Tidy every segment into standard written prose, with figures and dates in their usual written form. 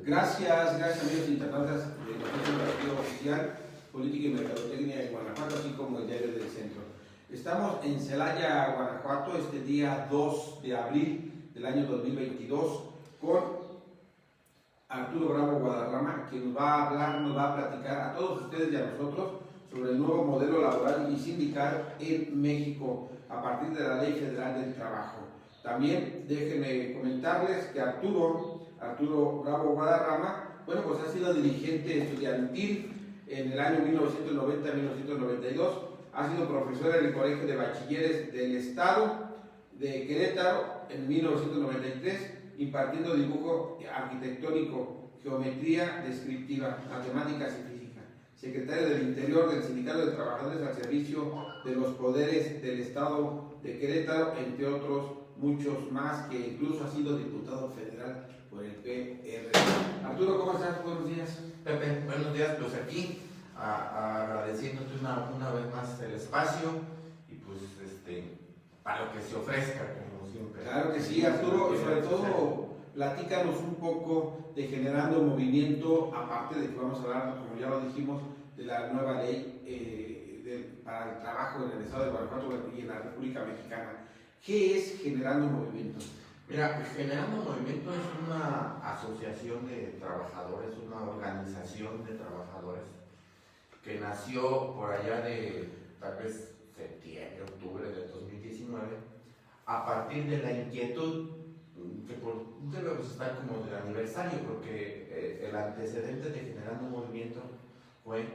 Gracias amigos internautas de nuestro partido oficial, Política y Mercadotecnia de Guanajuato, así como el Diario del Centro. Estamos en Celaya, Guanajuato, este día 2 de abril del año 2022, con Arturo Bravo Guadarrama, que nos va a hablar, nos va a platicar a todos ustedes y a nosotros sobre el nuevo modelo laboral y sindical en México a partir de la Ley Federal del Trabajo. También déjenme comentarles que Arturo Bravo Guadarrama, bueno, pues ha sido dirigente estudiantil en el año 1990-1992, ha sido profesor en el Colegio de Bachilleres del Estado de Querétaro en 1993, impartiendo dibujo arquitectónico, geometría descriptiva, matemáticas y física. Secretario del Interior del Sindicato de Trabajadores al Servicio de los Poderes del Estado de Querétaro, entre otros muchos más, que incluso ha sido diputado federal por el PR. Arturo, ¿cómo estás? Buenos días. Pepe, buenos días, pues aquí agradeciéndote una vez más el espacio y pues para lo que se ofrezca, como siempre. Claro que sí, Arturo, y sobre todo platícanos un poco de Generando Movimiento, aparte de que vamos a hablar, como ya lo dijimos, de la nueva ley para el trabajo en el estado de Guanajuato y en la República Mexicana. ¿Qué es Generando Movimiento? Mira, Generando Movimiento es una asociación de trabajadores, una organización de trabajadores que nació por allá de tal vez septiembre, octubre de 2019, a partir de la inquietud que debemos estar como de aniversario, porque el antecedente de Generando Movimiento fue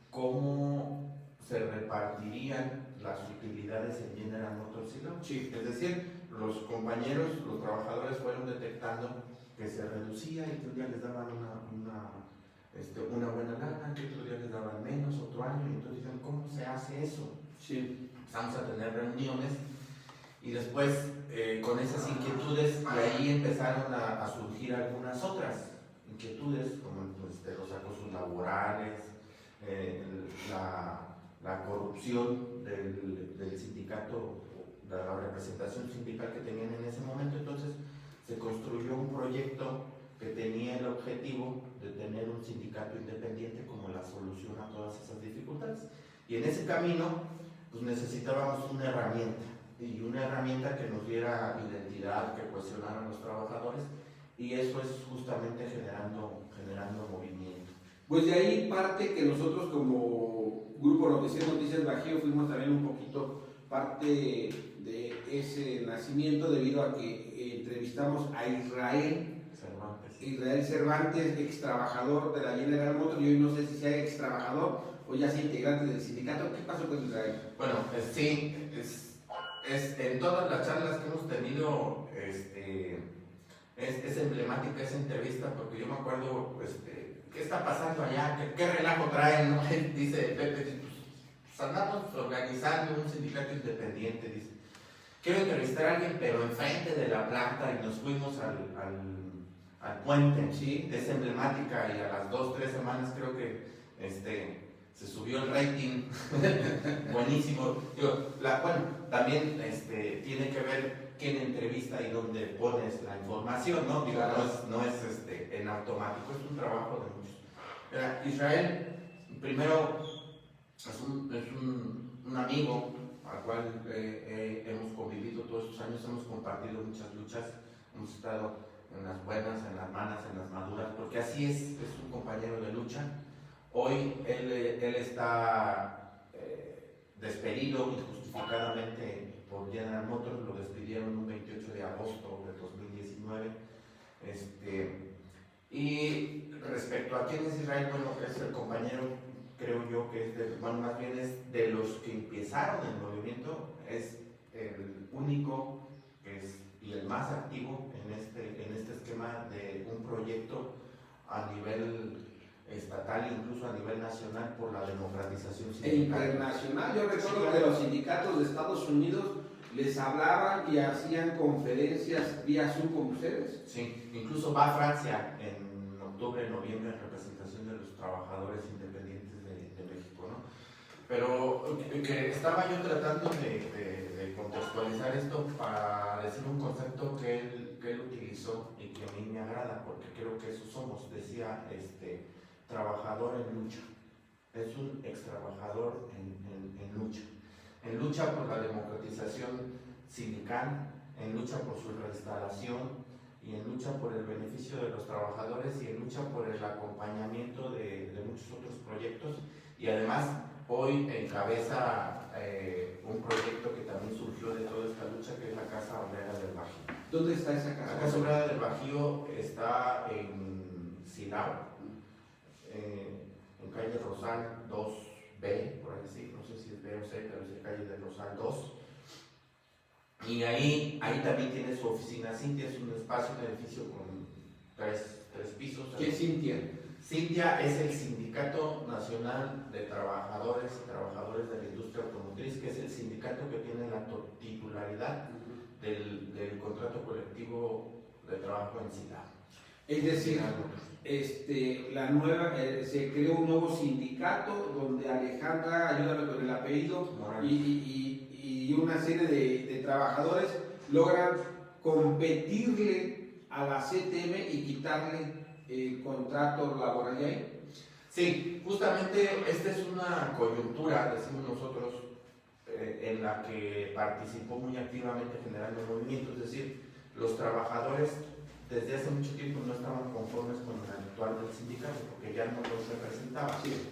cómo se repartirían las utilidades en General Motors y Lowe. Sí. Es decir, los compañeros, los trabajadores fueron detectando que se reducía y que un día les daban una buena lana, que otro día les daban menos, otro año, y entonces dijeron, ¿cómo se hace eso? Sí. Empezamos a tener reuniones y después con esas inquietudes de ahí empezaron a surgir algunas otras inquietudes, como los acosos laborales, la corrupción del sindicato, de la representación sindical que tenían en ese momento. Entonces se construyó un proyecto que tenía el objetivo de tener un sindicato independiente como la solución a todas esas dificultades. Y en ese camino pues necesitábamos una herramienta, y una herramienta que nos diera identidad, que cuestionara a los trabajadores, y eso es justamente generando movimiento. Pues de ahí parte que nosotros como Grupo Noticias Bajío fuimos también un poquito parte de ese nacimiento, debido a que entrevistamos a Israel Cervantes, ex trabajador de la General Motors, y hoy no sé si sea ex trabajador o ya sea integrante del sindicato. ¿Qué pasó con Israel? Bueno, sí, es en todas las charlas que hemos tenido, es emblemática esa entrevista, porque yo me acuerdo, ¿qué está pasando allá? ¿Qué relajo traen? ¿No? Dice Pepe, pues andamos organizando un sindicato independiente, dice, quiero entrevistar a alguien, pero enfrente de la planta, y nos fuimos al puente. Sí. Es emblemática, y a las 2-3 semanas creo que se subió el rating. Buenísimo. Digo, también tiene que ver quién entrevista y dónde pones la información, ¿no? Digo, no es en automático, es un trabajo de muchos. Israel, primero, es un amigo al cual hemos convivido todos estos años, hemos compartido muchas luchas, hemos estado en las buenas, en las malas, en las maduras, porque así es un compañero de lucha. Hoy él está despedido injustificadamente por General Motors, lo despidieron un 28 de agosto de 2019. Y respecto a quién es Israel, bueno, es el compañero, creo yo que más bien es de los que empezaron el movimiento, es el único y el más activo en este esquema de un proyecto a nivel estatal, incluso a nivel nacional, por la democratización sindical. E internacional. Yo recuerdo que los sindicatos de Estados Unidos les hablaban y hacían conferencias vía Zoom con ustedes. Sí, incluso va a Francia en octubre, noviembre, en representación de los trabajadores independientes de México, ¿no? Pero que estaba yo tratando de contextualizar esto para decir un concepto que él utilizó y que a mí me agrada, porque creo que eso somos. Decía decía, trabajador en lucha. Es un ex trabajador en lucha por la democratización sindical, en lucha por su reinstalación y en lucha por el beneficio de los trabajadores y en lucha por el acompañamiento de muchos otros proyectos, y además hoy encabeza un proyecto que también surgió de toda esta lucha, que es la Casa Obrera del Bajío. ¿Dónde está esa casa? La Casa Obrera del Bajío está en Silao, en calle Rosal 2B, por ahí sí, no sé si es B o C, pero es calle de Rosal 2. Y ahí también tiene su oficina Cintia, es un espacio, un edificio con tres pisos. ¿Qué es Cintia? Cintia es el Sindicato Nacional de Trabajadores y Trabajadores de la Industria Automotriz, que es el sindicato que tiene la titularidad del contrato colectivo de trabajo en Silao. Es decir, se creó un nuevo sindicato donde Alejandra, ayúdame con el apellido, y una serie de trabajadores logran competirle a la CTM y quitarle el contrato laboral de ahí. Sí, justamente esta es una coyuntura, decimos nosotros, en la que participó muy activamente generando movimiento, es decir, los trabajadores desde hace mucho tiempo no estaban conformes con el actual del sindicato porque ya no los representaba. Sí.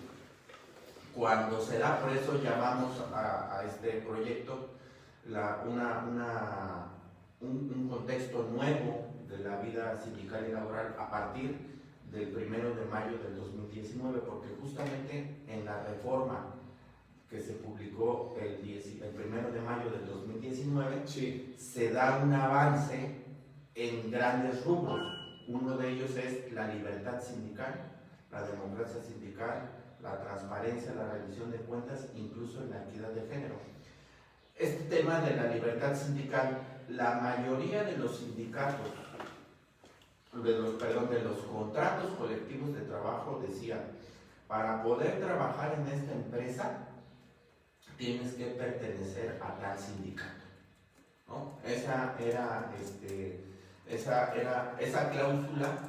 Cuando se da, por eso llamamos a este proyecto un contexto nuevo de la vida sindical y laboral a partir del 1 de mayo del 2019, porque justamente en la reforma que se publicó el 1 de mayo del 2019, sí, se da un avance en grandes rubros. Uno de ellos es la libertad sindical, la democracia sindical, la transparencia, la rendición de cuentas, incluso en la equidad de género. Este tema de la libertad sindical, la mayoría de los sindicatos, de los contratos colectivos de trabajo decían, para poder trabajar en esta empresa, tienes que pertenecer a tal sindicato, ¿no? Esa cláusula,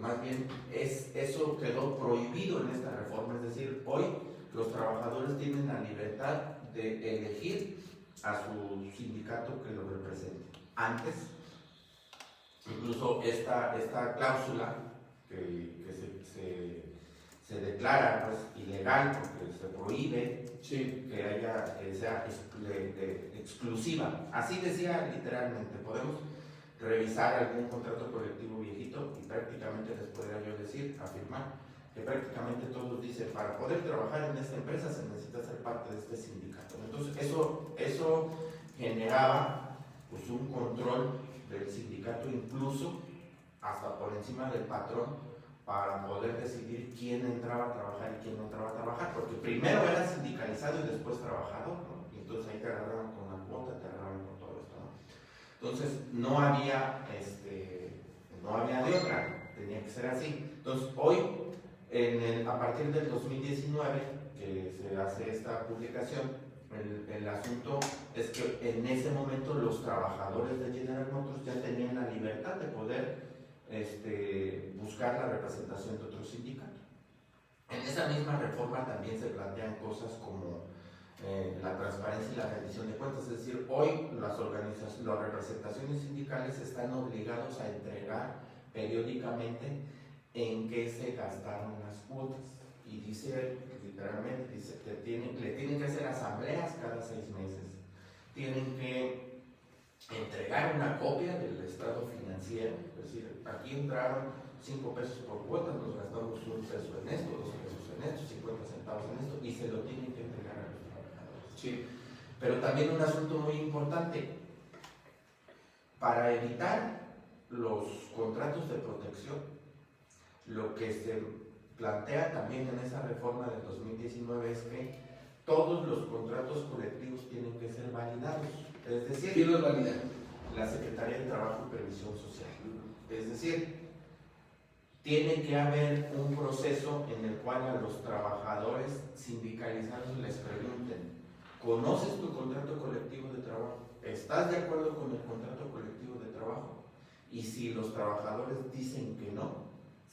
más bien, eso quedó prohibido en esta reforma, es decir, hoy los trabajadores tienen la libertad de elegir a su sindicato que lo represente. Antes, incluso esta cláusula que se declara pues, ilegal porque se prohíbe, sí, que sea exclusiva. Así decía literalmente. Podemos revisar algún contrato colectivo viejito y prácticamente les podría yo afirmar que prácticamente todos dicen, para poder trabajar en esta empresa se necesita ser parte de este sindicato. Entonces eso generaba pues, un control del sindicato, incluso hasta por encima del patrón, para poder decidir quién entraba a trabajar y quién no entraba a trabajar, porque primero era sindicalizado y después trabajador, ¿no? Y entonces ahí te agarraban con la cuota, te agarraban con todo esto, ¿no? Entonces no había de otra, tenía que ser así. Entonces hoy, a partir del 2019, que se hace esta publicación, el asunto es que en ese momento los trabajadores de General Motors ya tenían la libertad de poder buscar la representación de otro sindicato. En esa misma reforma también se plantean cosas como la transparencia y la rendición de cuentas, es decir, hoy las representaciones sindicales están obligados a entregar periódicamente en qué se gastaron las cuotas, y dice literalmente, le tienen que hacer asambleas cada 6 meses, tienen que entregar una copia del estado financiero, es decir, aquí entraron 5 pesos por cuota, nos gastamos 1 peso en esto, 2 pesos en esto, 50 centavos en esto, y se lo tienen que entregar a los trabajadores. sí. Pero también un asunto muy importante, para evitar los contratos de protección, lo que se plantea también en esa reforma del 2019 es que todos los contratos colectivos tienen que ser validados. Es decir, ¿quién los valida? La Secretaría de Trabajo y Previsión Social. Es decir, tiene que haber un proceso en el cual a los trabajadores sindicalizados les pregunten, ¿conoces tu contrato colectivo de trabajo? ¿Estás de acuerdo con el contrato colectivo de trabajo? Y si los trabajadores dicen que no,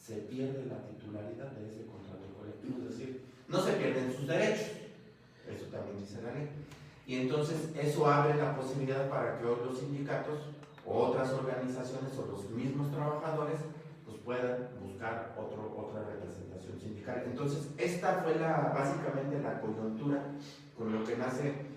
se pierde la titularidad de ese contrato colectivo, es decir, no se pierden sus derechos, eso también dice la ley. Y entonces eso abre la posibilidad para que hoy los sindicatos o otras organizaciones o los mismos trabajadores pues puedan buscar otra representación sindical. Entonces esta fue básicamente la coyuntura con lo que nace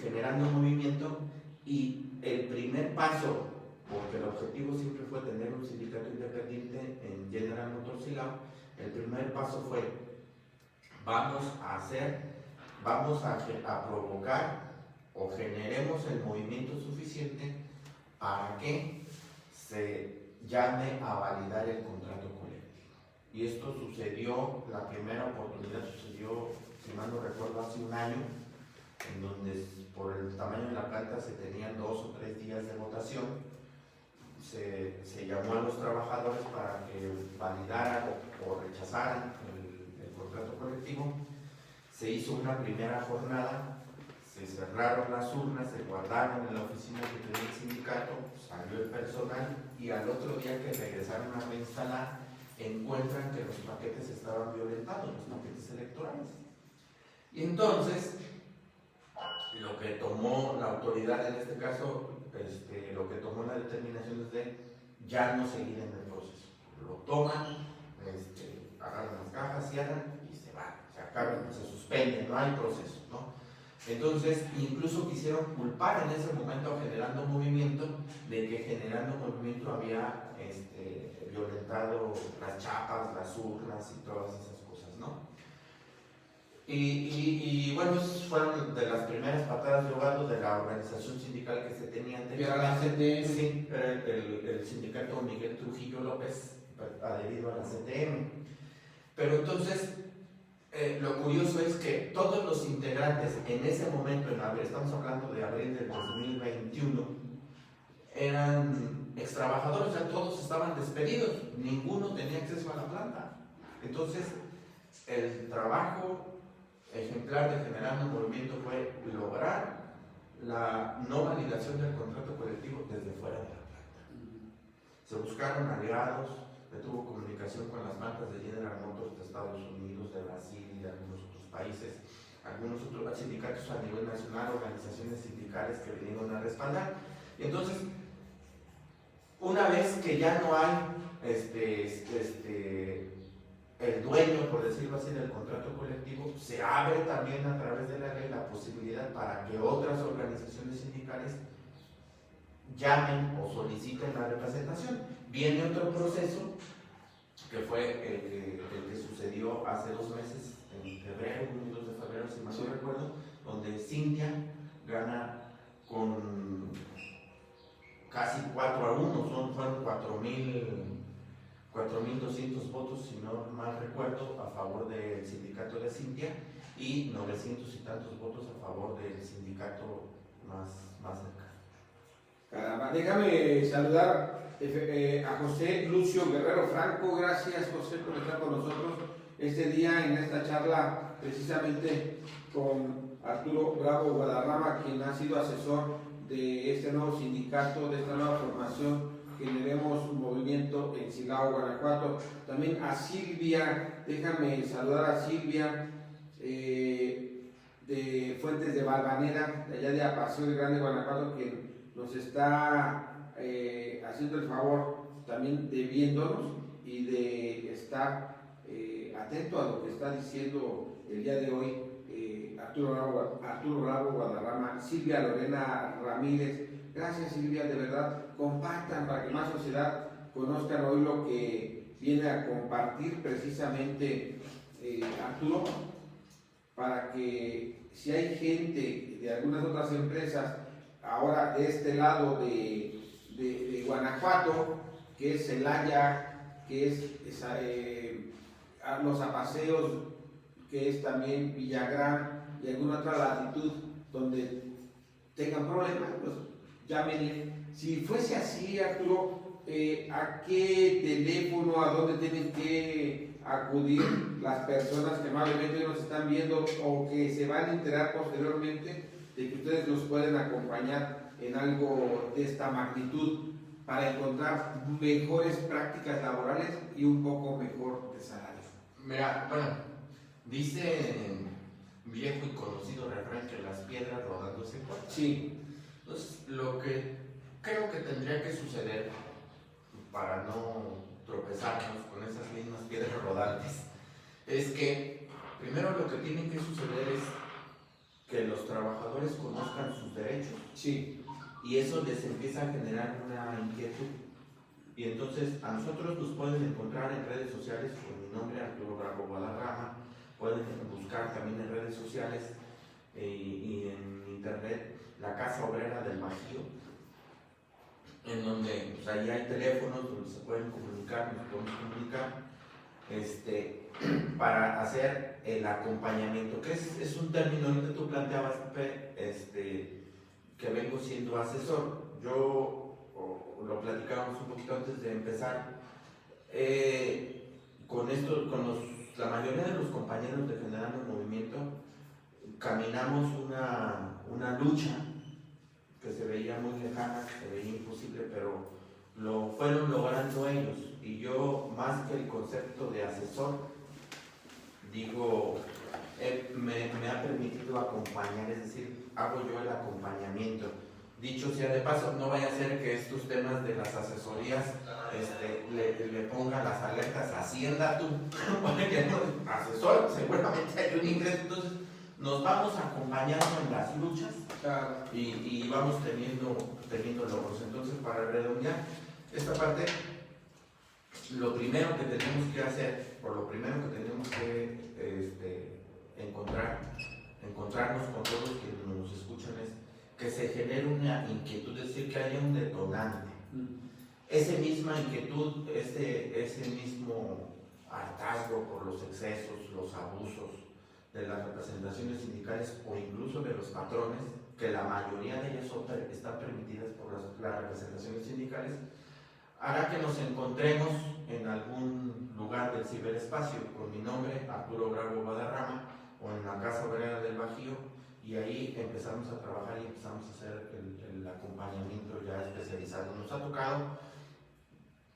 generando un movimiento, y el primer paso, porque el objetivo siempre fue tener un sindicato independiente en General Motors Silao, el primer paso fue vamos a provocar o generemos el movimiento suficiente para que se llame a validar el contrato colectivo. Y esto sucedió, la primera oportunidad sucedió, si mal no recuerdo, hace un año, en donde por el tamaño de la planta se tenían 2 o 3 días de votación. Se llamó a los trabajadores para que validaran o rechazaran el contrato colectivo. Se hizo una primera jornada, se cerraron las urnas, se guardaron en la oficina que tenía el sindicato, salió el personal, y al otro día que regresaron a reinstalar, encuentran que los paquetes estaban violentados, los paquetes electorales. Y entonces, lo que tomó la autoridad en este caso, lo que tomó la determinación es de ya no seguir en el proceso. Lo toman, agarran las cajas, cierran y se van, se acaban, se suspenden, no hay proceso, ¿no? Entonces, incluso quisieron culpar en ese momento a Generando Movimiento de que Generando Movimiento había violentado las chapas, las urnas y todas esas cosas, ¿no? Y bueno, fueron de las primeras patadas de ahogado de la organización sindical que se tenía antes. ¿Era la CTM? Sí, era el sindicato Miguel Trujillo López, adherido a la CTM. Pero entonces, lo curioso es que todos los integrantes en ese momento, estamos hablando de abril del 2021, eran extrabajadores, ya todos estaban despedidos, ninguno tenía acceso a la planta. Entonces, el trabajo ejemplar de Generando Movimiento fue lograr la no validación del contrato colectivo desde fuera de la planta. Se buscaron aliados, se tuvo comunicación con las plantas de General Motors de Estados Unidos, de Brasil y de algunos otros países, algunos otros sindicatos a nivel nacional, organizaciones sindicales que vinieron a respaldar. Y entonces, una vez que ya no hay el dueño, por decirlo así, del contrato colectivo, se abre también a través de la ley la posibilidad para que otras organizaciones sindicales llamen o soliciten la representación. Viene otro proceso que fue el que sucedió hace 2 meses, en febrero, 1 y 2 de febrero, si mal no recuerdo, donde Cintia gana con casi 4-1, fueron 4.200 votos, si no mal recuerdo, a favor del sindicato de Cintia, y 900 y tantos votos a favor del sindicato más cercano. Caramba, déjame saludar a José Lucio Guerrero Franco. Gracias, José, por estar con nosotros este día en esta charla, precisamente con Arturo Bravo Guadarrama, quien ha sido asesor de este nuevo sindicato, de esta nueva formación. Generemos un movimiento en Silao, Guanajuato. También a Silvia, déjame saludar a Silvia de Fuentes de Valvanera, de allá de Apaseo de Grande, Guanajuato, que nos está haciendo el favor también de viéndonos y de estar atento a lo que está diciendo el día de hoy Arturo Bravo Guadarrama, Silvia Lorena Ramírez. Gracias, Silvia, de verdad, compartan para que más sociedad conozcan hoy lo que viene a compartir precisamente Arturo, para que si hay gente de algunas otras empresas, ahora de este lado de Guanajuato, que es Celaya, que es Los Apaseos, que es también Villagrán y alguna otra latitud donde tengan problemas, pues llámenle. Si fuese así, Arturo, ¿a qué teléfono, a dónde tienen que acudir las personas que amablemente nos están viendo o que se van a enterar posteriormente de que ustedes nos pueden acompañar en algo de esta magnitud para encontrar mejores prácticas laborales y un poco mejor de salario. Mira, bueno, dice viejo y conocido refrán que las piedras rodando se cortan. Sí. Entonces, lo que creo que tendría que suceder para no tropezarnos con esas mismas piedras rodantes es que primero lo que tiene que suceder es que los trabajadores conozcan sus derechos. Sí. Y eso les empieza a generar una inquietud. Y entonces a nosotros nos pueden encontrar en redes sociales con mi nombre, Arturo Bravo Guadarrama. Pueden buscar también en redes sociales y en internet la Casa Obrera del Bajío, en donde pues, ahí hay teléfonos donde se pueden comunicar, nos podemos comunicar para hacer el acompañamiento, que es un término, ahorita tú planteabas, que vengo siendo asesor. Yo lo platicábamos un poquito antes de empezar. Con esto, la mayoría de los compañeros de Generando Movimiento caminamos una lucha que se veía muy lejana, se veía imposible, pero lo fueron logrando ellos. Y yo, más que el concepto de asesor, digo, me ha permitido acompañar, es decir, hago yo el acompañamiento. Dicho sea de paso, no vaya a ser que estos temas de las asesorías le pongan las alertas a Hacienda, tú, porque no, asesor, seguramente hay un ingreso, entonces nos vamos acompañando en las luchas y vamos teniendo logros. Entonces, para redondear esta parte, lo primero que tenemos que hacer, o lo primero que tenemos que encontrarnos con todos quienes nos escuchan es que se genere una inquietud, es decir, que haya un detonante. Esa misma inquietud, ese mismo hartazgo por los excesos, los abusos de las representaciones sindicales o incluso de los patrones, que la mayoría de ellas están permitidas por las representaciones sindicales, hará que nos encontremos en algún lugar del ciberespacio con mi nombre, Arturo Bravo Guadarrama, o en la Casa Obrera del Bajío, y ahí empezamos a trabajar y empezamos a hacer el acompañamiento ya especializado. Nos ha tocado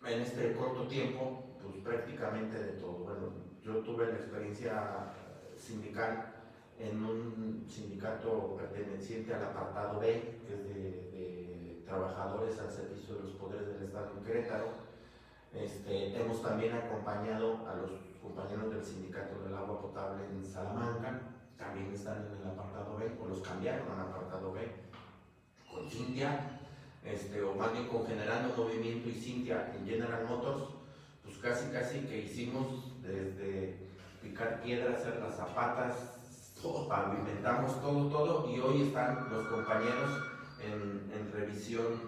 en este corto tiempo, pues prácticamente de todo. Bueno, yo tuve la experiencia sindical en un sindicato perteneciente al apartado B, que es de trabajadores al servicio de los poderes del Estado en Querétaro. Hemos también acompañado a los compañeros del sindicato del agua potable en Salamanca, también están en el apartado B, o los cambiaron al apartado B, con Cintia, o más bien con Generando Movimiento y Cintia en General Motors, pues casi que hicimos desde picar piedra, hacer las zapatas, pavimentamos todo, y hoy están los compañeros en revisión,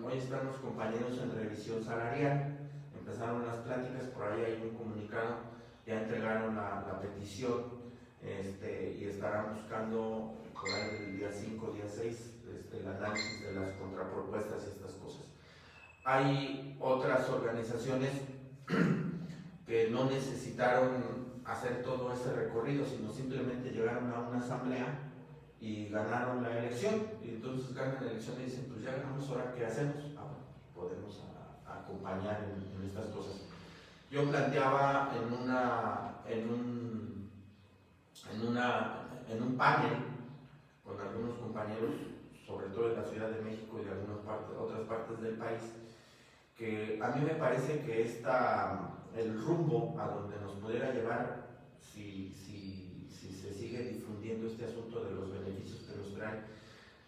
salarial. Empezaron las pláticas, por ahí hay un comunicado, ya entregaron la petición, y estarán buscando por ahí del día 5, día 6, el análisis de las contrapropuestas y estas cosas. Hay otras organizaciones que no necesitaron hacer todo ese recorrido, sino simplemente llegaron a una asamblea y ganaron la elección, y entonces ganan la elección y dicen, pues ya ganamos, ahora ¿qué hacemos? Podemos acompañar en estas cosas. Yo planteaba en un panel con algunos compañeros, sobre todo de la Ciudad de México y de otras partes del país, que a mí me parece que el rumbo a donde nos pudiera llevar si se sigue difundiendo este asunto de los beneficios que nos traen,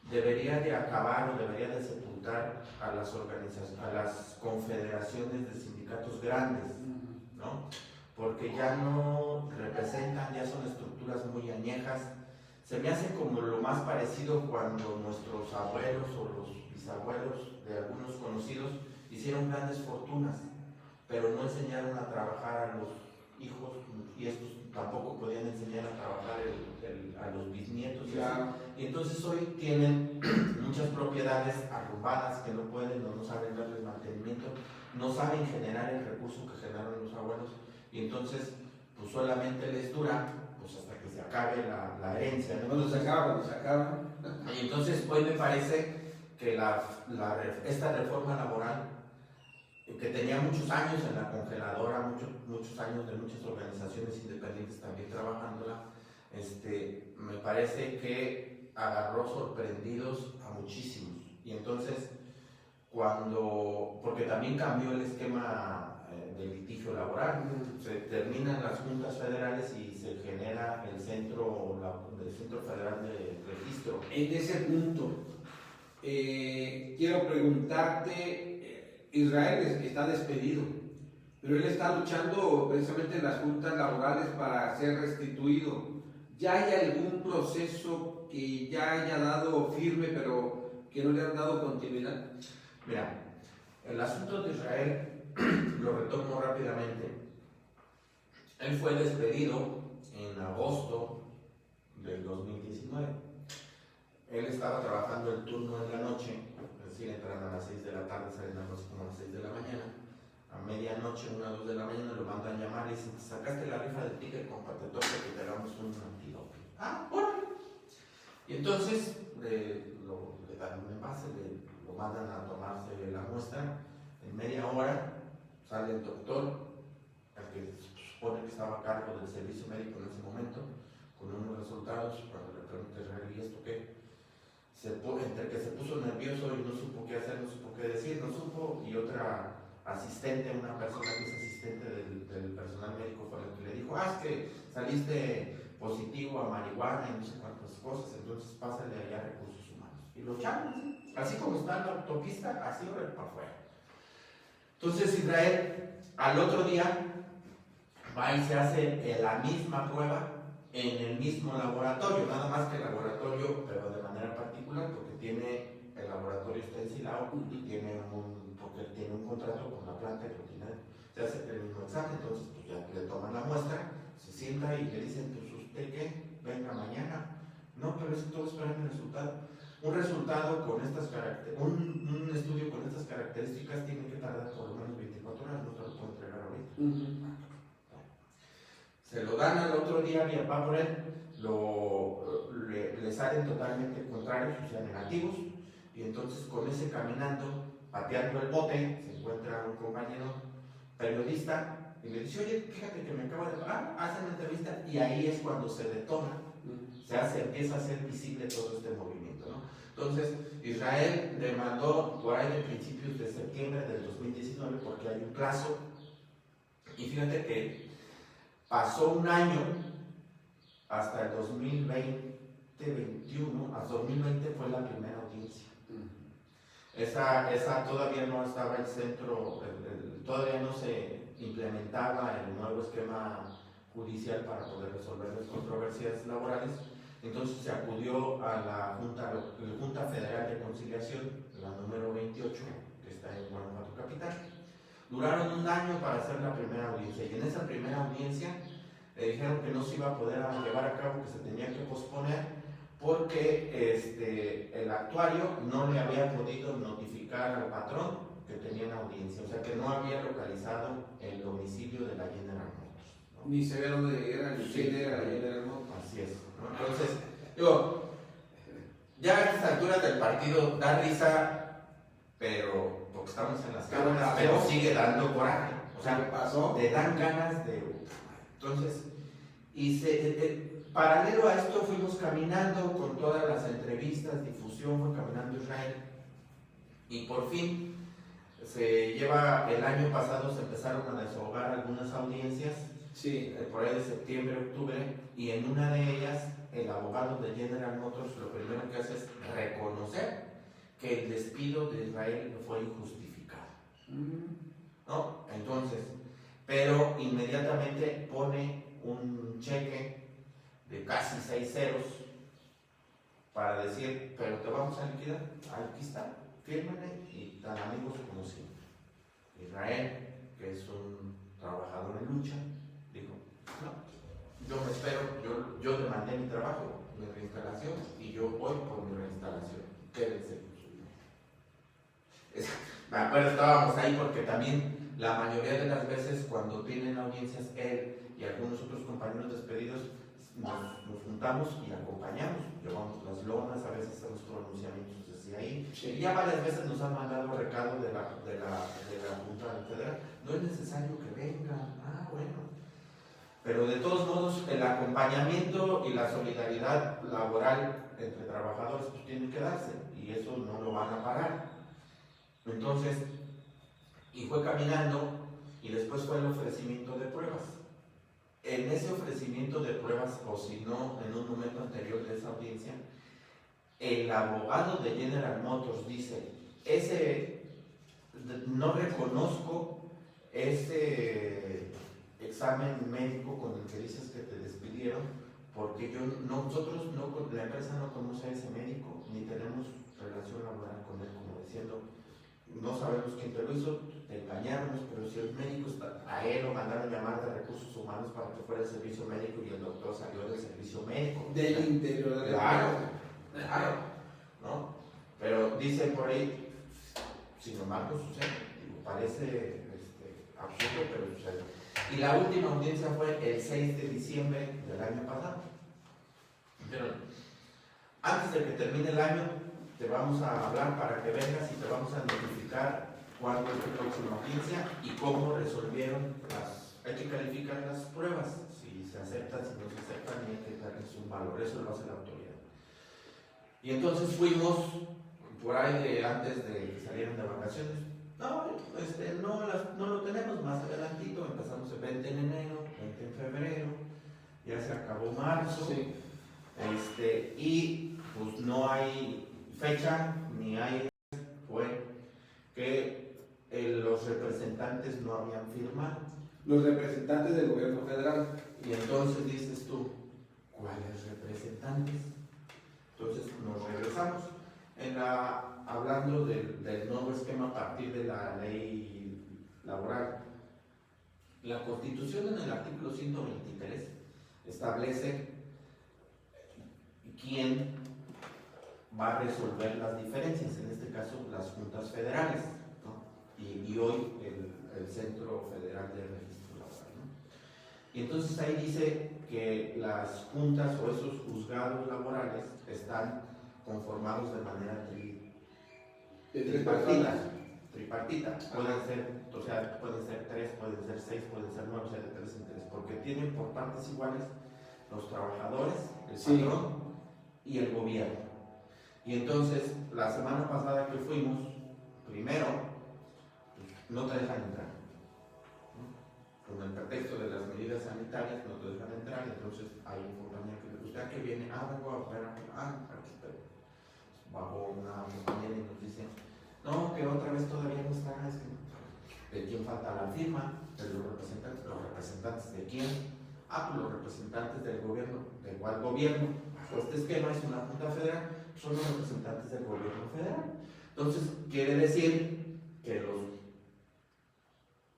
debería de acabar o debería de sepultar a las confederaciones de sindicatos grandes, ¿no? Porque ya no representan, ya son estructuras muy añejas. Se me hace como lo más parecido cuando nuestros abuelos o los bisabuelos de algunos conocidos hicieron grandes fortunas, pero no enseñaron a trabajar a los hijos, y estos tampoco podían enseñar a trabajar a los bisnietos. Claro. Y entonces hoy tienen muchas propiedades arrumbadas que no pueden o no saben darles mantenimiento, no saben generar el recurso que generaron los abuelos, y entonces pues solamente les dura pues hasta que se acabe la herencia, ¿no? Cuando se acaba. Y entonces hoy me parece que esta reforma laboral que tenía muchos años en la congeladora, muchos años de muchas organizaciones independientes también trabajándola, me parece que agarró sorprendidos a muchísimos. Y entonces, porque también cambió el esquema de litigio laboral, se terminan las juntas federales y se genera el Centro Federal de Registro. En ese punto, quiero preguntarte, Israel está despedido, pero él está luchando precisamente en las juntas laborales para ser restituido. ¿Ya hay algún proceso que ya haya dado firme, pero que no le han dado continuidad? Mira, el asunto de Israel lo retomo rápidamente. Él fue despedido en agosto del 2019. Él estaba trabajando el turno en la noche, es decir, entran a las 6 de la tarde, salen a como a las 6 de la mañana. A medianoche, 1 o 2 de la mañana, lo mandan a llamar y dicen: sacaste la rifa del ticket, compa, te toca que te hagamos un antidoping. Ah, bueno. Y entonces le dan un envase, lo mandan a tomarse la muestra. En media hora sale el doctor, el que se supone que estaba a cargo del servicio médico en ese momento, con unos resultados. Cuando le pregunta a Israel: ¿y esto qué? Entre que se puso nervioso y no supo qué hacer, no supo qué decir, no supo, y otra asistente, una persona que es asistente del personal médico, fue la que le dijo: es que saliste positivo a marihuana y no sé cuántas cosas, entonces pásale allá a recursos humanos. Y lo echaron, así como está en la autopista, así para afuera. Entonces Israel al otro día va y se hace la misma prueba en el mismo laboratorio, nada más que el laboratorio, pero de manera particular, porque tiene el laboratorio está en Silao y porque tiene un contrato con la planta que se hace el mismo examen. Entonces pues ya le toman la muestra, se sienta y le dicen: pues usted qué, venga mañana. No, pero es que todos esperan el resultado. Un resultado con estas características, un estudio con estas características tiene que tardar por lo menos 24 horas, no te lo puedo entregar ahorita. Se lo dan al otro día, va por él, le salen totalmente contrarios, o sea, negativos, y entonces con ese caminando, pateando el bote, se encuentra un compañero periodista y le dice: oye, fíjate que me acabo de pagar, hacen la entrevista, y ahí es cuando se detona, empieza a ser visible todo este movimiento, ¿no? Entonces, Israel demandó por ahí de principios de septiembre del 2019 porque hay un plazo, y fíjate que pasó un año hasta el 2020-21, hasta 2020 fue la primera audiencia. Esa todavía no estaba el centro, todavía no se implementaba el nuevo esquema judicial para poder resolver las controversias laborales. Entonces se acudió a la Junta Federal de Conciliación, la número 28, que está en Guanajuato Capital. Duraron un año para hacer la primera audiencia, y en esa primera audiencia le dijeron que no se iba a poder llevar a cabo, que se tenía que posponer, porque el actuario no le había podido notificar al patrón que tenían audiencia, o sea que no había localizado el domicilio de la General Motors, ¿no? Ni se ve dónde era, ni quién era la General Motors. Así es, ¿no? Entonces, digo, ya a estas alturas del partido da risa, pero porque estamos en las cámaras, pero sigue dando coraje. O sea, pasó, le dan ganas de... Entonces, paralelo a esto fuimos caminando con todas las entrevistas, difusión, fue caminando Israel, y por fin el año pasado se empezaron a desahogar algunas audiencias, sí, por ahí de septiembre, octubre, y en una de ellas el abogado de General Motors lo primero que hace es reconocer que el despido de Israel fue injustificado, ¿no? Entonces, pero inmediatamente pone un cheque de casi 6 ceros para decir: pero te vamos a liquidar, aquí está, fírmale, y tan amigos como siempre. Israel, que es un trabajador en lucha, dijo: no, yo me espero, yo demandé mi trabajo, mi reinstalación, y yo voy por mi reinstalación, quédense con su dinero. Me acuerdo, estábamos ahí porque también la mayoría de las veces cuando tienen audiencias, él y algunos otros compañeros despedidos nos juntamos y acompañamos, llevamos las lonas, a veces hacemos pronunciamientos de desde ahí. Sí. Y ya varias veces nos han mandado recado de la Junta Federal. No es necesario que vengan. Ah, bueno. Pero de todos modos, el acompañamiento y la solidaridad laboral entre trabajadores pues tiene que darse. Y eso no lo van a parar. Entonces, y fue caminando y después fue el ofrecimiento de pruebas. En ese ofrecimiento de pruebas, o si no, en un momento anterior de esa audiencia, el abogado de General Motors dice, no reconozco ese examen médico con el que dices que te despidieron, porque nosotros, la empresa no conoce a ese médico, ni tenemos relación laboral con él, como diciendo, no sabemos quién te lo hizo, te engañamos, pero si el médico está, a él lo mandaron llamar de recursos humanos para que fuera el servicio médico y el doctor salió del servicio médico. Del interior de la Claro, claro, ¿no? Pero dicen por ahí, sin embargo sucede, parece absurdo, pero sucede. Y la última audiencia fue el 6 de diciembre del año pasado. Pero antes de que termine el año, te vamos a hablar para que vengas y te vamos a notificar cuándo es la próxima audiencia y cómo resolvieron hay que calificar las pruebas, si se aceptan, si no se aceptan, y hay que darles un valor, eso lo hace la autoridad. Y entonces fuimos por ahí antes de que salieran de vacaciones. No lo tenemos, más adelantito, empezamos el 20 en enero, 20 en febrero, ya se acabó marzo, Sí. Y pues no hay fecha, ni hay, fue que los representantes no habían firmado. Los representantes del gobierno federal. Y entonces dices tú, ¿cuáles representantes? Entonces nos regresamos hablando del nuevo esquema a partir de la ley laboral. La Constitución en el artículo 123 establece quién va a resolver las diferencias, en este caso las juntas federales, ¿no? y hoy el Centro Federal de Registro Laboral, ¿no? Y entonces ahí dice que las juntas o esos juzgados laborales están conformados de manera tripartita. Pueden ser 3, pueden ser 6, pueden ser 9, o sea, de 3 en 3, porque tienen por partes iguales los trabajadores, el patrón y el gobierno. Y entonces, la semana pasada que fuimos, primero, no te dejan entrar, ¿no? Con el pretexto de las medidas sanitarias, no te dejan entrar. Entonces, hay un compañero que le gusta, ¿usted a qué viene? Vengo a ver aquí. Aquí está. Bajó una compañera y nos dice, no, que otra vez todavía no está. ¿De quién falta la firma? De los representantes. ¿Los representantes de quién? Pues los representantes del gobierno. ¿De cuál gobierno? Bajo este esquema es una junta federal, son los representantes del gobierno federal. Entonces, quiere decir que los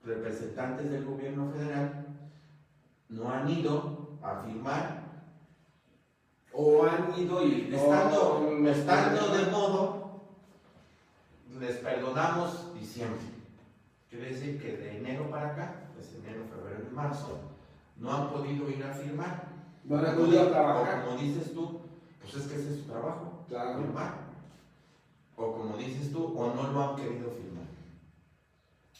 representantes del gobierno federal no han ido a firmar, o han ido y estando de modo, les perdonamos diciembre. Quiere decir que de enero para acá, desde enero, febrero y marzo, no han podido ir a firmar. No han podido trabajar. O como dices tú, pues es que ese es su trabajo, claro, firmar. O como dices tú, o no lo han querido firmar.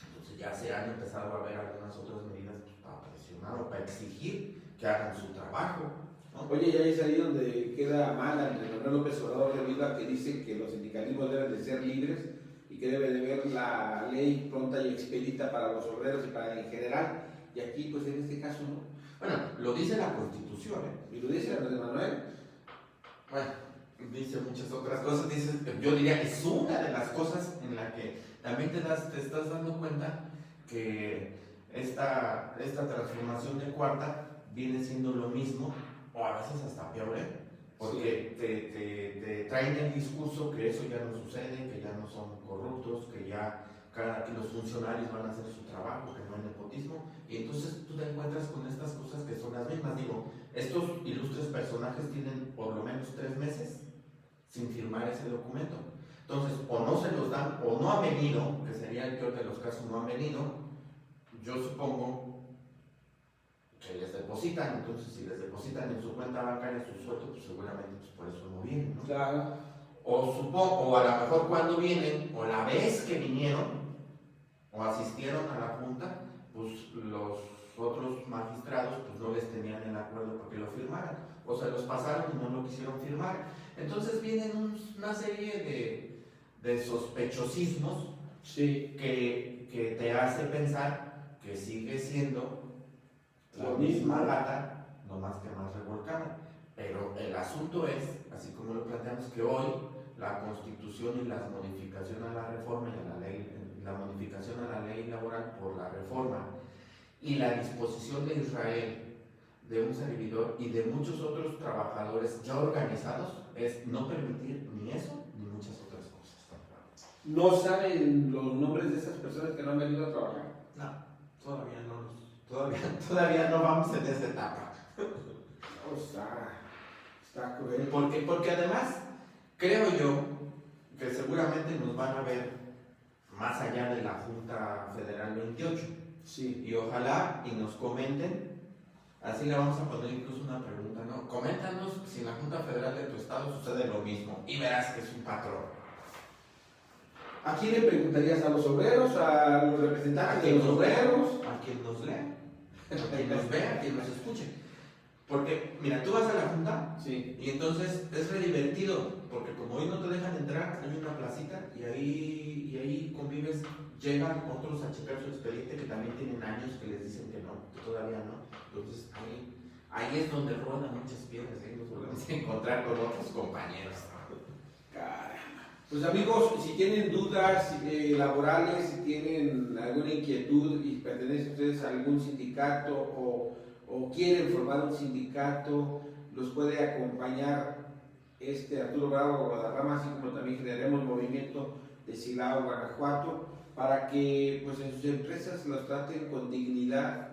Entonces ya se han empezado a ver algunas otras medidas para presionar o para exigir que hagan su trabajo, ¿no? Oye, ya es ahí donde queda mal Andrés Manuel López Obrador debido a que dice que los sindicalismos deben de ser libres y que debe de haber la ley pronta y expedita para los obreros y para en general. Y aquí, pues en este caso, no. Bueno, lo dice la Constitución, Y lo dice Andrés Manuel. Bueno, dice muchas otras cosas. Yo diría que es una de las cosas en la que también te estás dando cuenta que esta transformación de cuarta viene siendo lo mismo, o a veces hasta peor, porque te traen el discurso que eso ya no sucede, que ya no son corruptos, que los funcionarios van a hacer su trabajo, que no hay nepotismo, y entonces tú te encuentras con estas cosas que son las mismas. Digo, estos ilustres personajes tienen por lo menos 3 meses sin firmar ese documento. Entonces, o no se los dan, o no han venido, que sería el peor de los casos, no han venido. Yo supongo que les depositan, entonces si les depositan en su cuenta bancaria su sueldo, pues seguramente pues por eso no vienen, ¿no? Claro. o a lo mejor cuando vienen, o la vez que vinieron, o asistieron a la junta, pues los otros magistrados pues no les tenían el acuerdo para que lo firmaran, o se los pasaron y no lo quisieron firmar. Entonces vienen una serie de sospechosismos Sí. que te hace pensar que sigue siendo la misma gata, no más que más revolcada. Pero el asunto es, así como lo planteamos, que hoy la Constitución y la modificación a la reforma y a la ley, la modificación a la ley laboral por la reforma y la disposición de Israel, de un servidor y de muchos otros trabajadores ya organizados, es no permitir ni eso ni muchas otras cosas. ¿No saben los nombres de esas personas que no han venido a trabajar? No, todavía no vamos en esa etapa. O sea, está cruel. Porque además, creo yo que seguramente nos van a ver más allá de la Junta Federal 28. Sí. Y ojalá y nos comenten, así le vamos a poner incluso una pregunta, ¿no? Coméntanos si en la Junta Federal de tu estado sucede lo mismo y verás que es un patrón. ¿A quién le preguntarías? ¿A los obreros? ¿A los representantes de los obreros? A quien nos lea, a quien nos vea, a quien nos escuche. Porque, mira, tú vas a la Junta Sí. y entonces es re divertido, porque como hoy no te dejan entrar, hay una placita y ahí convives, llegan otros a checar su expediente que también tienen años que les dicen que no, que todavía no. Entonces ahí es donde rodan muchas piedras, ahí nos volvemos a encontrar con otros compañeros. Caramba. Pues amigos, si tienen dudas laborales, si tienen alguna inquietud y pertenecen ustedes a algún sindicato o quieren formar un sindicato, los puede acompañar Arturo Bravo Guadarrama, así como también generaremos movimiento de Silao, Guanajuato, para que pues en sus empresas los traten con dignidad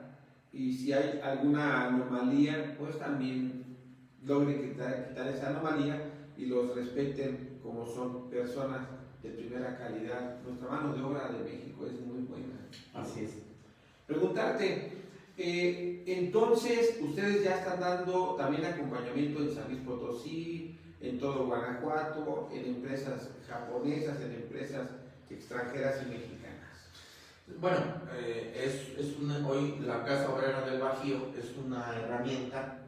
y si hay alguna anomalía, pues también logren quitar esa anomalía y los respeten como son personas de primera calidad. Nuestra mano de obra de México es muy buena. Así es. Preguntarte, entonces ustedes ya están dando también acompañamiento en San Luis Potosí, en todo Guanajuato, en empresas japonesas, en empresas extranjeras y mexicanas. Bueno, hoy la Casa Obrera del Bajío es una herramienta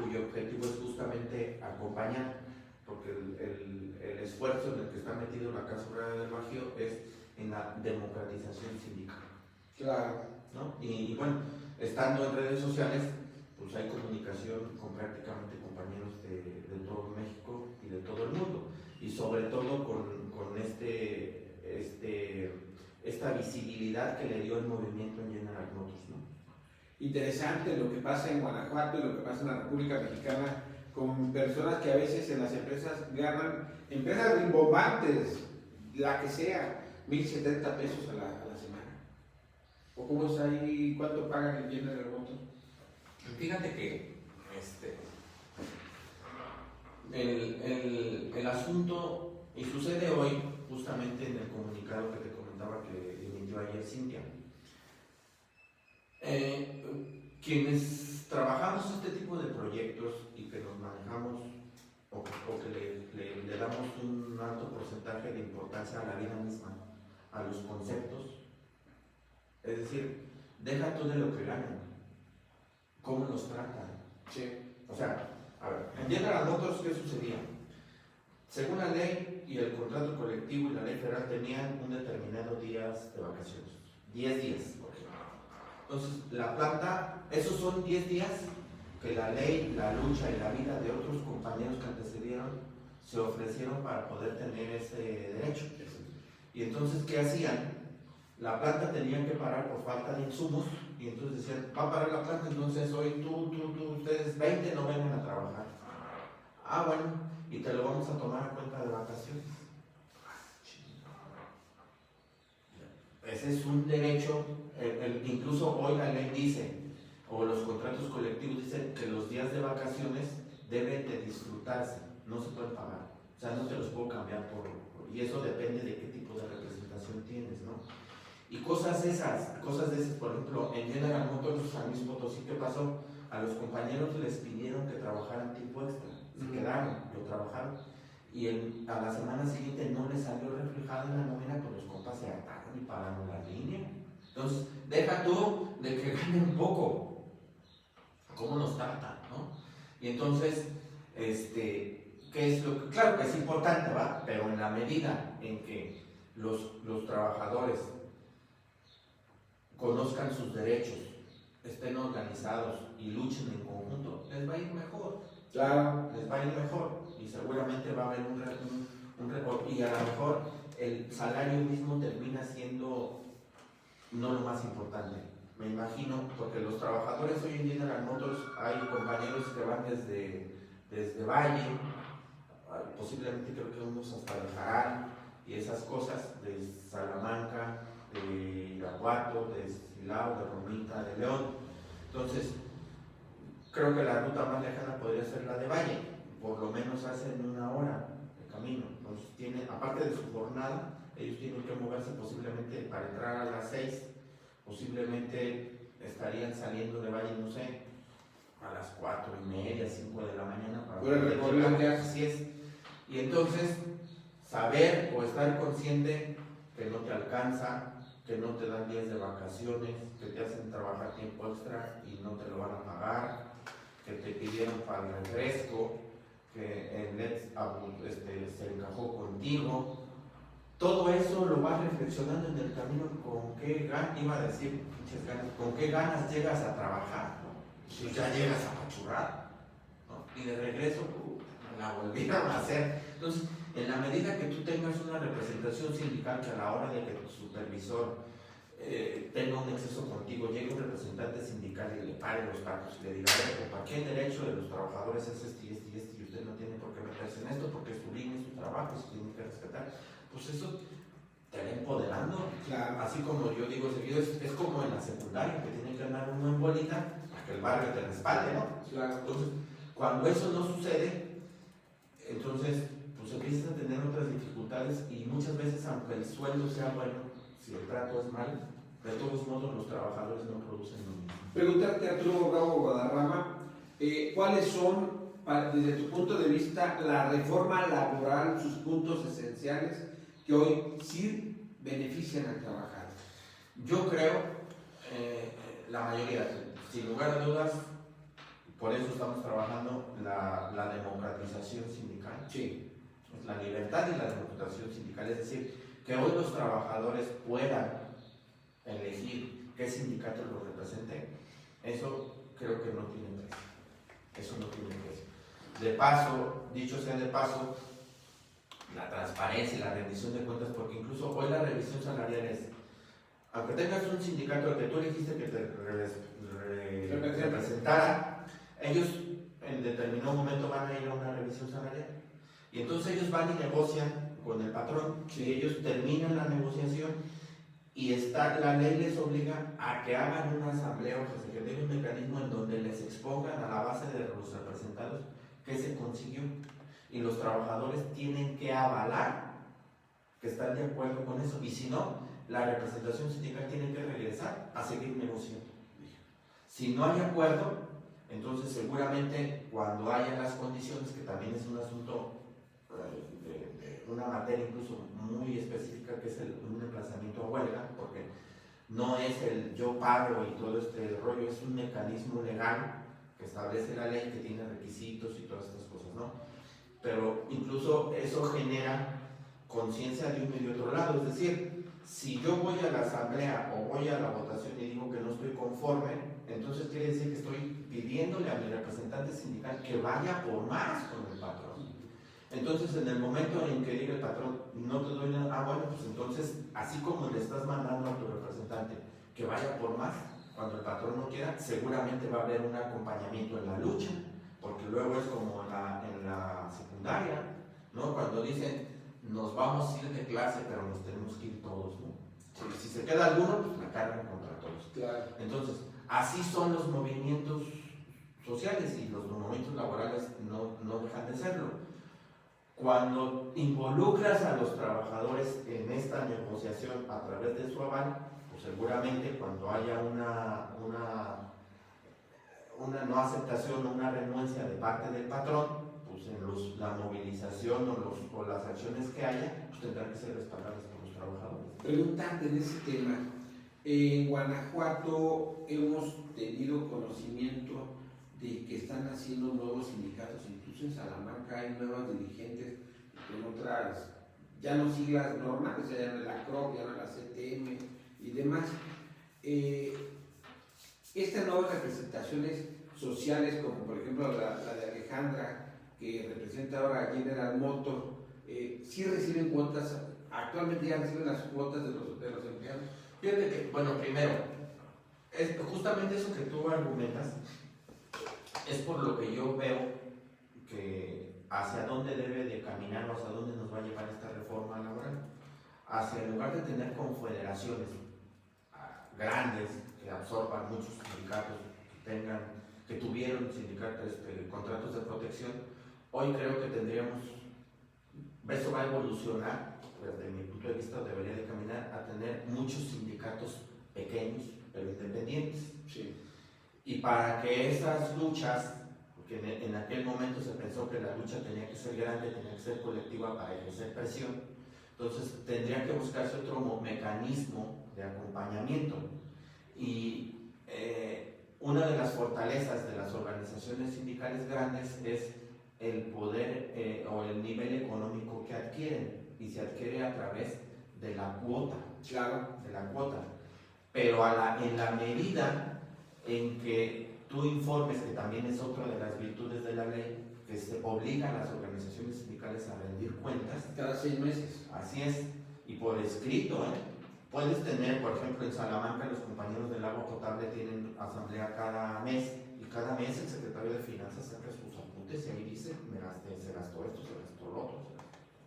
cuyo objetivo es justamente acompañar, porque el esfuerzo en el que está metido la Casa Obrera del Bajío es en la democratización sindical. Claro. ¿No? Y bueno, estando en redes sociales, pues hay comunicación con prácticamente compañeros de todo México y de todo el mundo, y sobre todo con esta visibilidad que le dio el movimiento en General Motors, ¿no? Interesante lo que pasa en Guanajuato y lo que pasa en la República Mexicana con personas que a veces en las empresas ganan, empresas rimbombantes, la que sea, 1,070 pesos a la semana. ¿O cómo es ahí? ¿Cuánto pagan en General Motors? Fíjate que el asunto, y sucede hoy justamente en el comunicado que te comentaba que emitió ayer Cintia, quienes trabajamos este tipo de proyectos y que nos manejamos o que le damos un alto porcentaje de importancia a la vida misma, a los conceptos, es decir, deja tú de lo que ganan, cómo nos tratan. Sí. O sea, a ver, en General Motors, ¿qué sucedía? Según la ley y el contrato colectivo y la ley federal tenían un determinado días de vacaciones, 10 días, por ejemplo. Entonces, la planta, esos son 10 días que la ley, la lucha y la vida de otros compañeros que antecedieron se ofrecieron para poder tener ese derecho. Y entonces, ¿qué hacían? La planta tenía que parar por falta de insumos y entonces decían, va a parar la planta, entonces hoy ustedes 20 no vengan a trabajar. Ah, bueno, y te lo vamos a tomar a cuenta de vacaciones. Ese es un derecho, incluso hoy la ley dice, o los contratos colectivos dicen que los días de vacaciones deben de disfrutarse, no se pueden pagar. O sea, no te los puedo cambiar y eso depende de qué tipo de representación tienes, ¿no? Y cosas de esas, por ejemplo, en General Motors, San Luis Potosí, ¿qué pasó? A los compañeros les pidieron que trabajaran tiempo extra, se quedaron, lo trabajaron. a la semana siguiente no le salió reflejado en la nómina, pues los compas se hartaron y pararon la línea. Entonces, deja tú de que ganen poco, ¿cómo nos tratan, no? Y entonces, ¿qué es lo que? Claro que es importante, ¿va? Pero en la medida en que los trabajadores conozcan sus derechos, estén organizados y luchen en conjunto, les va a ir mejor. Claro. Les va a ir mejor y seguramente va a haber un récord, y a lo mejor el salario mismo termina siendo no lo más importante. Me imagino, porque los trabajadores hoy en día en General Motors hay compañeros que van desde Valle, posiblemente creo que unos hasta el Jaral y esas cosas, de Salamanca, de Irapuato, de Silao, de Romita, de León. Entonces, creo que la ruta más lejana podría ser la de Valle, por lo menos hacen 1 hora de camino. Entonces, aparte de su jornada, ellos tienen que moverse posiblemente para entrar a las 6, posiblemente estarían saliendo de Valle, no sé, a las 4:30, 5 de la mañana. Por el recorrido que hace. Así es. Y entonces, saber o estar consciente que no te alcanza, que no te dan días de vacaciones, que te hacen trabajar tiempo extra y no te lo van a pagar, que te pidieron para el refresco, que el LED se encajó contigo. Todo eso lo vas reflexionando en el camino, con qué ganas, iba a decir, con qué ganas llegas a trabajar, ¿no? Si ya llegas apachurrado, ¿no? Y de regreso la volvieron a hacer. Entonces, en la medida que tú tengas una representación sindical, que a la hora de que tu supervisor tenga un exceso contigo, llegue un representante sindical y le pare los tacos y le diga, ¿para qué el derecho de los trabajadores es este y usted no tiene por qué meterse en esto porque es su línea, es su trabajo, se tiene que respetar? Pues eso te va empoderando. Claro. Así como yo digo seguido, es como en la secundaria, que tiene que andar uno en bolita para que el barrio te respalde, ¿no? Claro. Entonces, cuando eso no sucede, entonces pues empiezas a tener otras dificultades, y muchas veces, aunque el sueldo sea bueno, si el trato es mal, de todos modos los trabajadores no producen lo mismo. Preguntarte, Arturo Bravo Guadarrama, ¿cuáles son, desde tu punto de vista, la reforma laboral, sus puntos esenciales que hoy sí benefician al trabajador? Yo creo, la mayoría, sin lugar a dudas, por eso estamos trabajando la democratización sindical. Sí. La libertad y la democratización sindical, es decir, que hoy los trabajadores puedan elegir qué sindicato los represente. Eso creo que no tiene precio. Eso no tiene precio. De paso, dicho sea de paso, la transparencia y la rendición de cuentas, porque incluso hoy la revisión salarial es, aunque tengas un sindicato al que tú elegiste que te representara, ellos en determinado momento van a ir a una revisión salarial. Y entonces ellos van y negocian con el patrón, y ellos terminan la negociación, y la ley les obliga a que hagan una asamblea, o sea, que tengan un mecanismo en donde les expongan a la base de los representados qué se consiguió. Y los trabajadores tienen que avalar que están de acuerdo con eso, y si no, la representación sindical tiene que regresar a seguir negociando. Si no hay acuerdo, entonces seguramente cuando haya las condiciones, que también es un asunto de una materia incluso muy específica, que es un emplazamiento a huelga, porque no es el yo paro y todo este rollo, es un mecanismo legal que establece la ley, que tiene requisitos y todas estas cosas, ¿no? Pero incluso eso genera conciencia de uno y de otro lado, es decir, si yo voy a la asamblea o voy a la votación y digo que no estoy conforme, entonces quiere decir que estoy pidiéndole a mi representante sindical que vaya por más con el patrón. Entonces, en el momento en que diga el patrón, no te doy nada, bueno, pues entonces, así como le estás mandando a tu representante que vaya por más, cuando el patrón no quiera, seguramente va a haber un acompañamiento en la lucha, porque luego es como en la secundaria, ¿no? Cuando dicen, nos vamos a ir de clase, pero nos tenemos que ir todos, ¿no? Si se queda alguno, pues la cargan contra todos. Claro. Entonces, así son los movimientos sociales, y los movimientos laborales no dejan de serlo. Cuando involucras a los trabajadores en esta negociación a través de su aval, pues seguramente cuando haya una no aceptación o una renuencia de parte del patrón, pues la movilización o las acciones que haya, pues tendrán que ser respaldadas por los trabajadores. Preguntarte en ese tema, en Guanajuato hemos tenido conocimiento de que están haciendo nuevos sindicatos, incluso en Salamanca hay nuevos dirigentes con otras, ya no siglas normales, ya no la CROC, ya no la CTM y demás. Estas nuevas representaciones sociales, como por ejemplo la de Alejandra, que representa ahora General Motors, sí reciben cuotas, actualmente ya reciben las cuotas de los empleados. Fíjate que, bueno, primero, justamente eso que tú argumentas es por lo que yo veo que hacia dónde debe de caminar o hacia dónde nos va a llevar esta reforma laboral. Hacia, en lugar de tener confederaciones grandes que absorban muchos sindicatos, que tuvieron sindicatos, contratos de protección, hoy creo que tendríamos, eso va a evolucionar, desde mi punto de vista debería de caminar a tener muchos sindicatos pequeños pero independientes. Sí. Y para que esas luchas, porque en aquel momento se pensó que la lucha tenía que ser grande, tenía que ser colectiva para ejercer presión, entonces tendría que buscarse otro mecanismo de acompañamiento. Y una de las fortalezas de las organizaciones sindicales grandes es el poder o el nivel económico que adquieren, y se adquiere a través de la cuota. Claro. De la cuota. Pero en la medida en que tú informes, que también es otra de las virtudes de la ley, que se obliga a las organizaciones sindicales a rendir cuentas. Cada 6 meses. Así es, y por escrito, puedes tener, por ejemplo, en Salamanca los compañeros del agua potable tienen asamblea cada mes, y cada mes el secretario de Finanzas saca sus apuntes y ahí dice, se gastó esto, se gastó lo otro,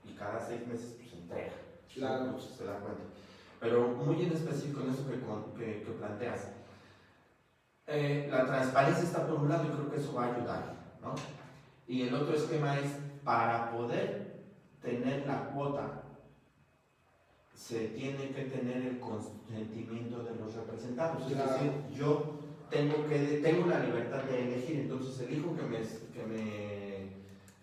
y cada 6 meses pues entrega. Claro. Pues, se da cuenta. Pero muy en específico en eso que planteas. La transparencia está por un lado y creo que eso va a ayudar, ¿no? Y el otro esquema es, para poder tener la cuota, se tiene que tener el consentimiento de los representados. Claro. Es decir, yo tengo la libertad de elegir, entonces elijo que me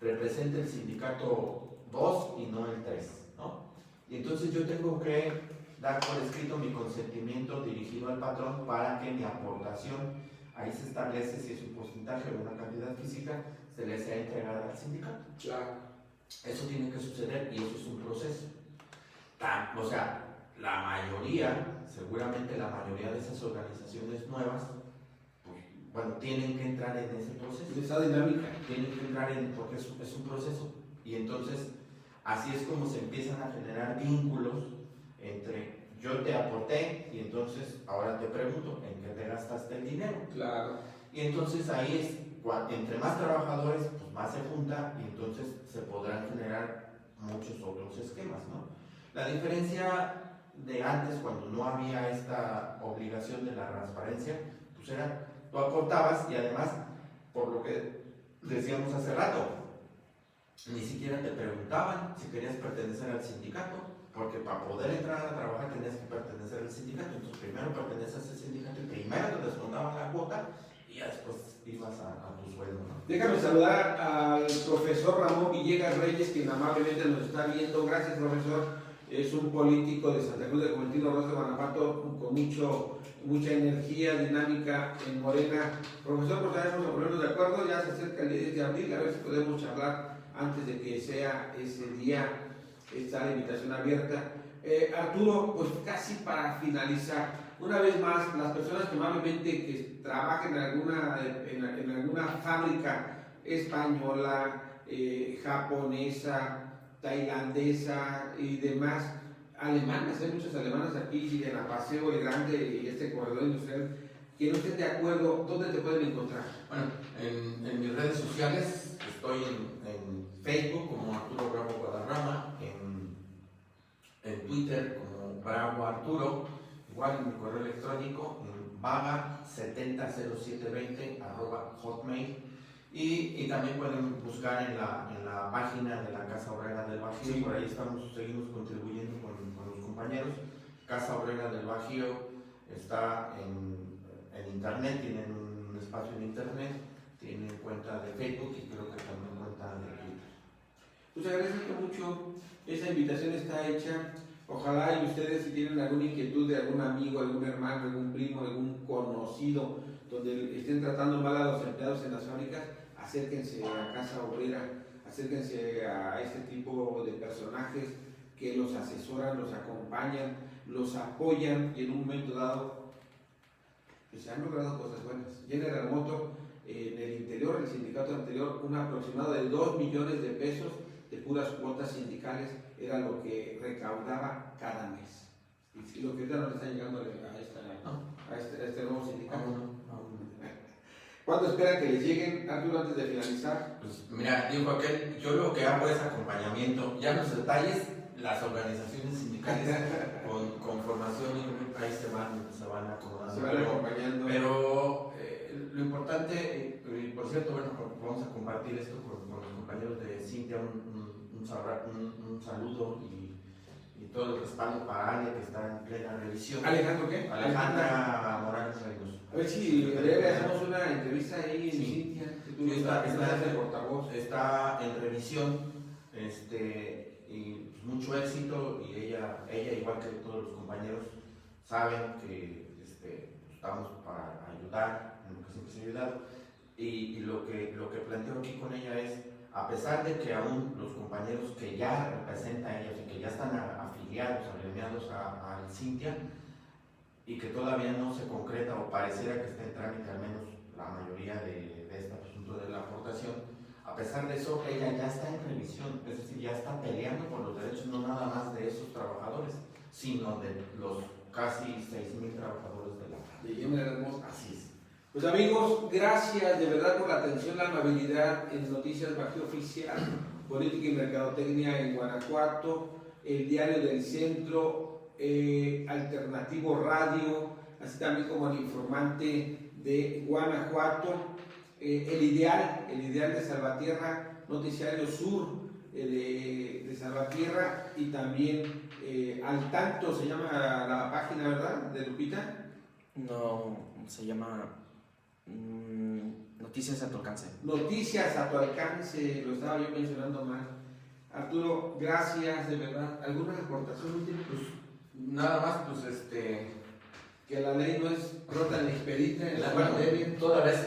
represente el sindicato 2 y no el 3, ¿no? Y entonces yo tengo que dar por escrito mi consentimiento dirigido al patrón para que mi aportación, ahí se establece si es un porcentaje o una cantidad física, se le sea entregada al sindicato. Claro. Eso tiene que suceder y eso es un proceso. O sea, la mayoría, seguramente la mayoría de esas organizaciones nuevas, pues, bueno, tienen que entrar en ese proceso. Esa dinámica. Tienen que entrar porque es un proceso. Y entonces, así es como se empiezan a generar vínculos entre yo te aporté y entonces ahora te pregunto en qué te gastaste el dinero. Claro. Y entonces ahí es, entre más trabajadores, pues más se junta y entonces se podrán generar muchos otros esquemas, ¿no? La diferencia de antes, cuando no había esta obligación de la transparencia, pues era, tú aportabas y además, por lo que decíamos hace rato, ni siquiera te preguntaban si querías pertenecer al sindicato, porque para poder entrar a trabajar tenías que pertenecer al sindicato. Entonces primero perteneces a ese sindicato y primero te descontaban la cuota y ya después ibas a tu sueldo, ¿no? Déjame saludar al profesor Ramón Villegas Reyes, quien amablemente nos está viendo. Gracias, profesor. Es un político de Santa Cruz de Juventino Rosa de Guanajuato con mucha energía, dinámica en Morena. Profesor, pues vamos a ponernos de acuerdo, ya se acerca el 10 de abril, a ver si podemos charlar antes de que sea ese día. Está la invitación abierta. Arturo, pues casi para finalizar, una vez más, las personas que amablemente que trabajen en alguna fábrica española, japonesa, tailandesa y demás, alemanas, hay muchos alemanes aquí en la Paseo el Grande y este corredor industrial, que no estén de acuerdo, ¿dónde te pueden encontrar? Bueno, en mis redes sociales estoy en Facebook como Arturo Bravo Guadarrama, en Twitter como Bravo Arturo, igual en mi correo electrónico en vaga700720 @hotmail, y también pueden buscar en la página de la Casa Obrera del Bajío. Sí. Por ahí seguimos contribuyendo con los compañeros. Casa Obrera del Bajío está en internet, tienen un espacio en internet tienen cuenta de Facebook y creo que también cuenta de Twitter. Pues agradezco mucho, esa invitación está hecha. Ojalá y ustedes, si tienen alguna inquietud de algún amigo, algún hermano, algún primo, algún conocido, donde estén tratando mal a los empleados en las fábricas, acérquense a Casa Obrera, acérquense a este tipo de personajes que los asesoran, los acompañan, los apoyan y en un momento dado pues, se han logrado cosas buenas. General Motors, en el interior, el sindicato anterior, un aproximado de 2 millones de pesos de puras cuotas sindicales era lo que recaudaba cada mes. Y lo que ahorita no le está llegando a este nuevo sindicato. ¿Cuándo esperan que les lleguen, Arturo, antes de finalizar? Pues mira, digo aquel, yo lo que hago es acompañamiento, ya los detalles, las organizaciones sindicales con formación y en el país se van acomodando. Se van acompañando. Pero lo importante, y por cierto, bueno, vamos a compartir esto con los compañeros de Cintia, un saludo y todo el respaldo para Ale, que está en plena revisión. ¿Alejandro qué? Alejandra Morales Reynoso. A ver si le hacemos una entrevista ahí en Sí. Cintia, que tú Sí, está de portavoz. Está en revisión, y pues, mucho éxito, y ella, igual que todos los compañeros, saben que estamos para ayudar en lo que siempre se ha ayudado, y lo que planteo aquí con ella es, a pesar de que aún los compañeros que ya representan a ellos y que ya están afiliados, agremiados al Cintia, y que todavía no se concreta o pareciera que está en trámite, al menos la mayoría de este asunto de la aportación, a pesar de eso, ella ya está en revisión, es decir, ya está peleando por los derechos no nada más de esos trabajadores, sino de los casi 6,000 trabajadores de la De General Hermosa. Así es. Pues amigos, gracias de verdad por la atención, la amabilidad en Noticias Bajío Oficial, Política y Mercadotecnia en Guanajuato, el Diario del Centro, Alternativo Radio, así también como el Informante de Guanajuato, el Ideal de Salvatierra, Noticiario Sur de Salvatierra y también Al Tanto se llama la página, ¿verdad? De Lupita. No, se llama Noticias a tu alcance. Noticias a tu alcance, lo estaba yo mencionando mal. Arturo, gracias, de verdad. ¿Alguna aportación última? Pues nada más, pues Que la ley no es rota ni expedita en la bueno, materia. toda vez,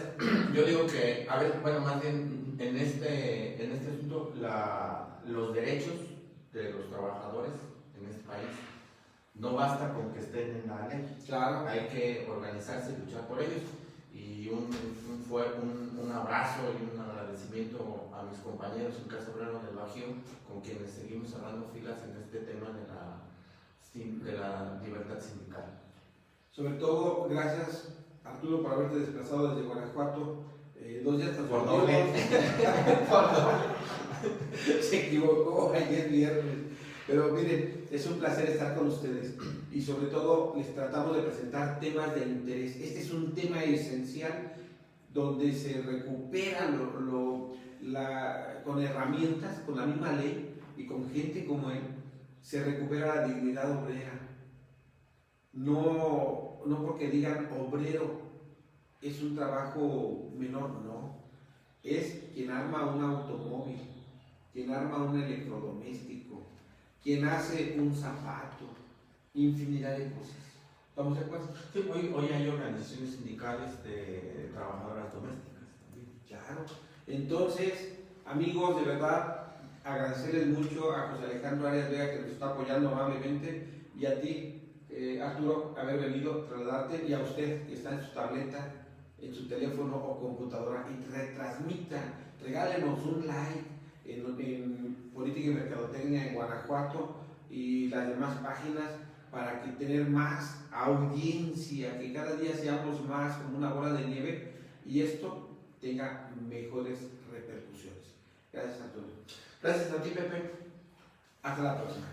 yo digo que, a ver, bueno, más bien en este asunto, los derechos de los trabajadores en este país no basta con que estén en la ley. Claro. Hay que organizarse y luchar por ellos. Y un abrazo y un agradecimiento a mis compañeros en Casa Obrera del Bajío, con quienes seguimos cerrando filas en este tema de la libertad sindical. Sobre todo, gracias, Arturo, por haberte desplazado desde Guanajuato. 2 días Por consecutivos. doble. Por doble. Se equivocó ayer viernes. Pero miren, es un placer estar con ustedes y sobre todo les tratamos de presentar temas de interés. Este es un tema esencial donde se recupera con herramientas, con la misma ley y con gente como él, se recupera la dignidad obrera. No porque digan obrero es un trabajo menor, no. Es quien arma un automóvil, quien arma un electrodoméstico, quien hace un zapato, infinidad de cosas. ¿Estamos de acuerdo? Sí, hoy hay organizaciones sindicales de trabajadoras domésticas también. Claro. Entonces, amigos, de verdad, agradecerles mucho a José Alejandro Arias Vega, que nos está apoyando amablemente, y a ti, Arturo, haber venido, trasladarte, y a usted que está en su tableta, en su teléfono o computadora, y retransmita, regálenos un like en Política y Mercadotecnia en Guanajuato y las demás páginas para que tener más audiencia, que cada día seamos más como una bola de nieve y esto tenga mejores repercusiones. Gracias, Antonio. Gracias a ti, Pepe. Hasta la próxima.